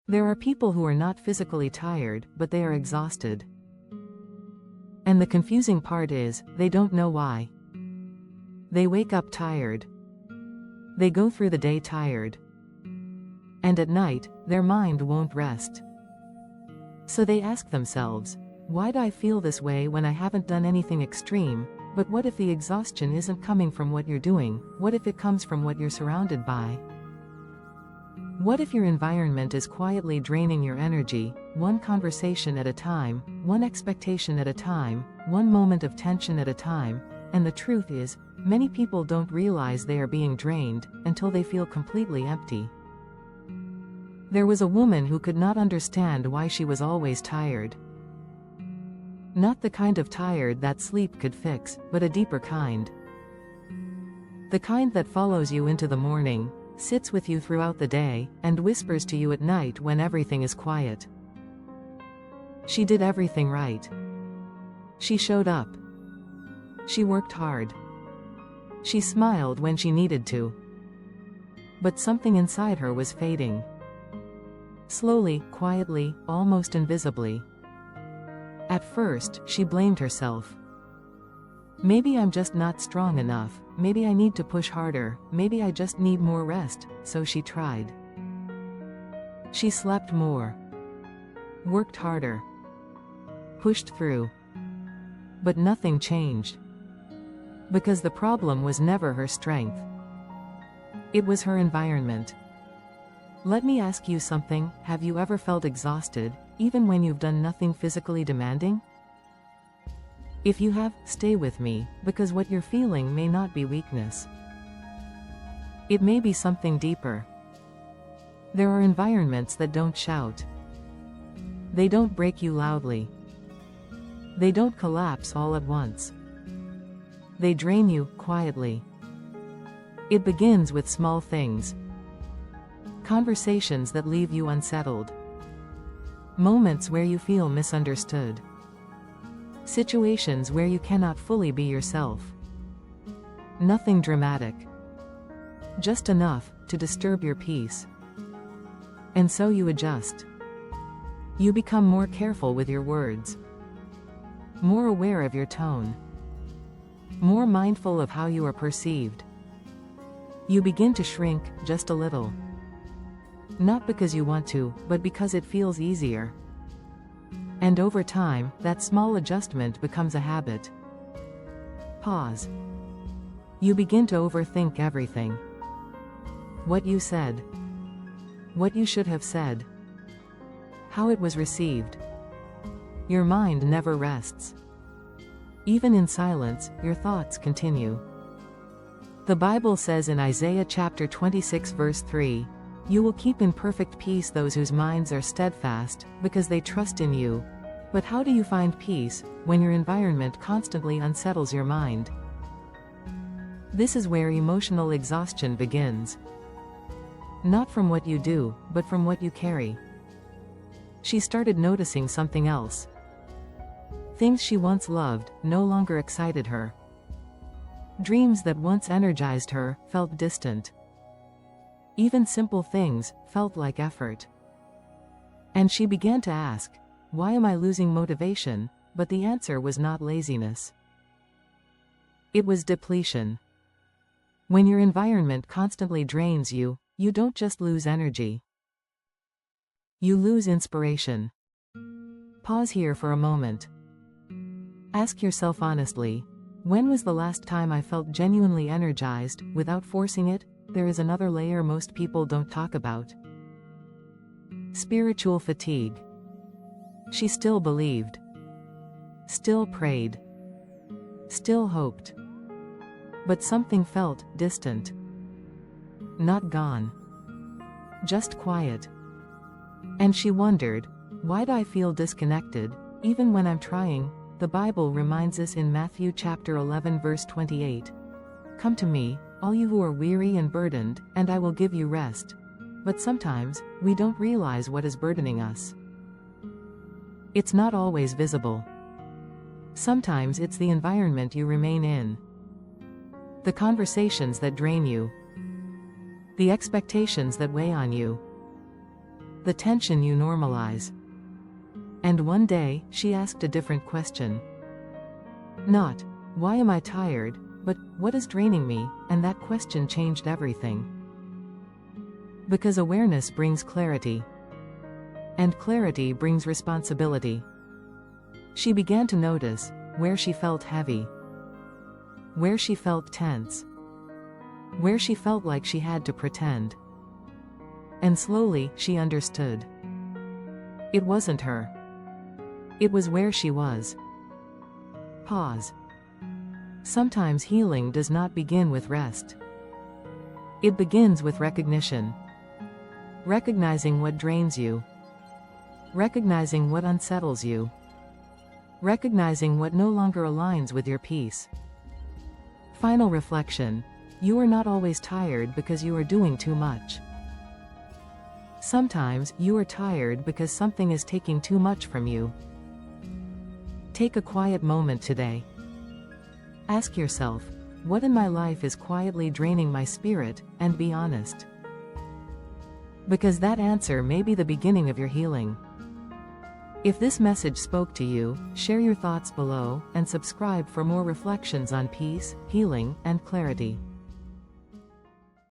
There are people who are not physically tired, but they are exhausted. And the confusing part is, they don't know why. They wake up tired. They go through the day tired. And at night, their mind won't rest. So they ask themselves, why do I feel this way when I haven't done anything extreme? But what if the exhaustion isn't coming from what you're doing? What if it comes from what you're surrounded by? What if your environment is quietly draining your energy, one conversation at a time, one expectation at a time, one moment of tension at a time? And the truth is, many people don't realize they are being drained until they feel completely empty. There was a woman who could not understand why she was always tired. Not the kind of tired that sleep could fix, but a deeper kind. The kind that follows you into the morning, sits with you throughout the day, and whispers to you at night when everything is quiet. She did everything right. She showed up. She worked hard. She smiled when she needed to. But something inside her was fading. Slowly, quietly, almost invisibly. At first, she blamed herself. Maybe I'm just not strong enough, maybe I need to push harder, maybe I just need more rest, so she tried. She slept more. Worked harder. Pushed through. But nothing changed. Because the problem was never her strength. It was her environment. Let me ask you something, have you ever felt exhausted, even when you've done nothing physically demanding? If you have, stay with me, because what you're feeling may not be weakness. It may be something deeper. There are environments that don't shout. They don't break you loudly. They don't collapse all at once. They drain you, quietly. It begins with small things. Conversations that leave you unsettled. Moments where you feel misunderstood. Situations where you cannot fully be yourself. Nothing dramatic. Just enough to disturb your peace. And so you adjust. You become more careful with your words. More aware of your tone. More mindful of how you are perceived. You begin to shrink, just a little. Not because you want to, but because it feels easier. And over time, that small adjustment becomes a habit. Pause. You begin to overthink everything. What you said. What you should have said. How it was received. Your mind never rests. Even in silence, your thoughts continue. The Bible says in Isaiah chapter 26 verse 3, "You will keep in perfect peace those whose minds are steadfast, because they trust in you." But how do you find peace, when your environment constantly unsettles your mind? This is where emotional exhaustion begins. Not from what you do, but from what you carry. She started noticing something else. Things she once loved, no longer excited her. Dreams that once energized her, felt distant. Even simple things felt like effort. And she began to ask, why am I losing motivation? But the answer was not laziness. It was depletion. When your environment constantly drains you, you don't just lose energy. You lose inspiration. Pause here for a moment. Ask yourself honestly, when was the last time I felt genuinely energized, without forcing it? There is another layer most people don't talk about. Spiritual fatigue. She still believed. Still prayed. Still hoped. But something felt distant. Not gone. Just quiet. And she wondered, why do I feel disconnected, even when I'm trying? The Bible reminds us in Matthew chapter 11 verse 28. Come to me, all you who are weary and burdened, and I will give you rest. But sometimes, we don't realize what is burdening us. It's not always visible. Sometimes it's the environment you remain in. The conversations that drain you. The expectations that weigh on you. The tension you normalize. And one day, she asked a different question. Not, why am I tired, but, what is draining me? And that question changed everything. Because awareness brings clarity. And clarity brings responsibility. She began to notice where she felt heavy, where she felt tense, where she felt like she had to pretend. And slowly, she understood. It wasn't her. It was where she was. Pause. Sometimes healing does not begin with rest. It begins with recognition. Recognizing what drains you. Recognizing what unsettles you. Recognizing what no longer aligns with your peace. Final reflection. You are not always tired because you are doing too much. Sometimes, you are tired because something is taking too much from you. Take a quiet moment today. Ask yourself, what in my life is quietly draining my spirit, and be honest. Because that answer may be the beginning of your healing. If this message spoke to you, share your thoughts below, and subscribe for more reflections on peace, healing, and clarity.